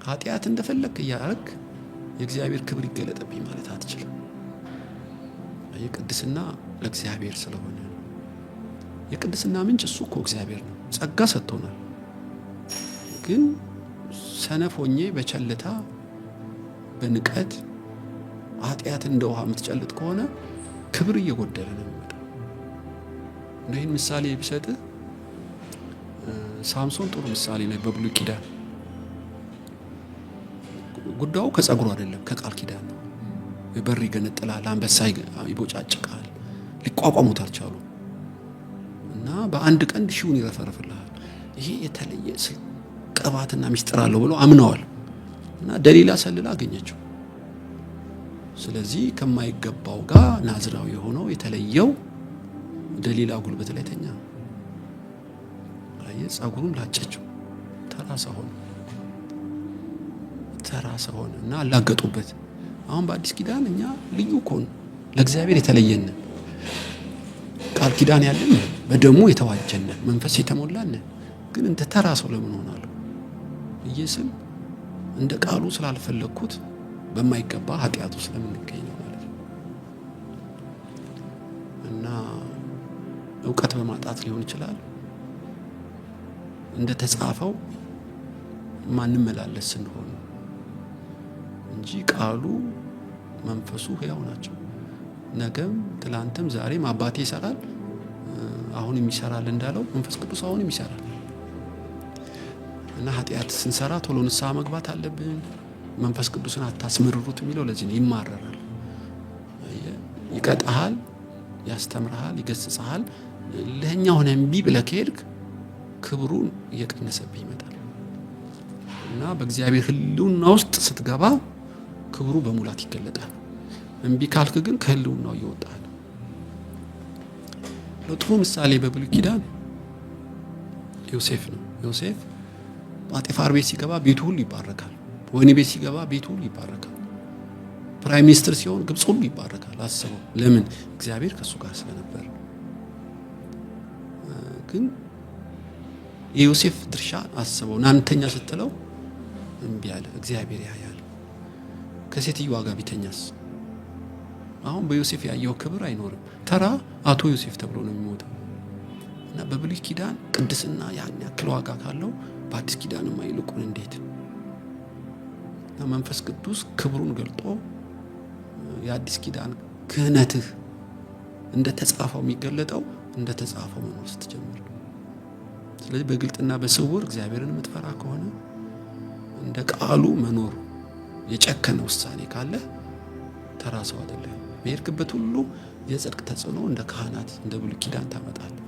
ኃጢአት እንደፈለክ ያርክ የእግዚአብሔር ክብር ይገለጥብኝ ማለት አትችልም። የቅድስና ለእግዚአብሔር ስለሆነ የቅድስና ምንጭ እሱ እኮ እግዚአብሔር ነው። ጸጋ ሰጥቶናል። ግን ሰነፎኜ በቸልታ በንቀት ኃጢአት እንደ ውሃ የምትጨልጥ ከሆነ ክብር እየጎደለ ነው የሚመጣው። ይህን ምሳሌ ቢሰጥ ሳምሶን ጥሩ ምሳሌ ነው። በብሉይ ኪዳን ጉዳዩ ከጸጉሩ አይደለም ከቃል ኪዳን ነው። በር ይገነጥላል፣ አንበሳ ይቦጫጭቃል፣ ሊቋቋሙት አልቻሉም እና በአንድ ቀንድ ሺውን ይረፈርፍልሃል። ይሄ የተለየ ቅባትና ሚስጥር አለው ብለው አምነዋል እና ደሊላ ሰልላ አገኘችው። ስለዚህ ከማይገባው ጋር ናዝራዊ የሆነው የተለየው ደሊላ ጉልበት ላይ ተኛ። አየ ጸጉሩን ላጨችው። ተራሳ ሆነ እና አላገጡበት። አሁን በአዲስ ኪዳን እኛ ልዩ ኮን ለእግዚአብሔር የተለየን ቃል ኪዳን ያለን በደሙ የተዋጀን መንፈስ የተሞላን ግን እንደ ተራሳው ለምን ሆናለሁ ኢየሱስ እንደ ቃሉ ስላልፈለኩት በማይገባ ኃጢአቱ ስለምንገኝ ነው ማለት ነው። እና ዕውቀት በማጣት ሊሆን ይችላል እንደ ተጻፈው ማንም መላለስ ስንሆን እንጂ ቃሉ መንፈሱ ሕያው ናቸው። ነገም ትላንትም ዛሬም አባቴ ይሰራል አሁንም ይሰራል እንዳለው መንፈስ ቅዱስ አሁንም ይሰራል። እና ኃጢአት ስንሰራ ቶሎ ንስሐ መግባት አለብን። መንፈስ ቅዱስን አታስመርሩት የሚለው ለዚህ ነው። ይማረራል፣ ይቀጣሃል፣ ያስተምርሃል፣ ይገስጽሃል። ለኛ ሆነ እምቢ ብለህ ከሄድክ ክብሩን እየቀነሰብህ ይመጣል። እና በእግዚአብሔር ሕልውና ውስጥ ስትገባ ክብሩ በሙላት ይገለጣል። እምቢ ካልክ ግን ከሕልውናው ይወጣል። ለጥሩ ምሳሌ በብሉይ ኪዳን ዮሴፍ ነው። ዮሴፍ ጳጢፋር ቤት ሲገባ ቤቱ ሁሉ ይባረካል። ወህኒ ቤት ሲገባ ቤቱ ሁሉ ይባረካል። ፕራይም ሚኒስትር ሲሆን ግብጽ ሁሉ ይባረካል። አስበው፣ ለምን? እግዚአብሔር ከሱ ጋር ስለነበር። ግን የዮሴፍ ድርሻ አስበው፣ ናንተኛ ስትለው እምቢ አለ። እግዚአብሔር ያያል። ከሴትዮዋ ጋር ቢተኛስ? አሁን በዮሴፍ ያየው ክብር አይኖርም። ተራ አቶ ዮሴፍ ተብሎ ነው የሚሞተው። እና በብሉይ ኪዳን ቅድስና ያን ያክል ዋጋ ካለው በአዲስ ኪዳንም አይልቁን እንዴት! እና መንፈስ ቅዱስ ክብሩን ገልጦ የአዲስ ኪዳን ክህነትህ እንደ ተጻፈው የሚገለጠው እንደ ተጻፈው መኖር ስትጀምር። ስለዚህ በግልጥና በስውር እግዚአብሔርን የምትፈራ ከሆነ እንደ ቃሉ መኖር የጨከነ ውሳኔ ካለ ተራ ሰው አይደለም። በሄድክበት ሁሉ የጽድቅ ተጽዕኖ እንደ ካህናት እንደ ብሉይ ኪዳን ታመጣለህ።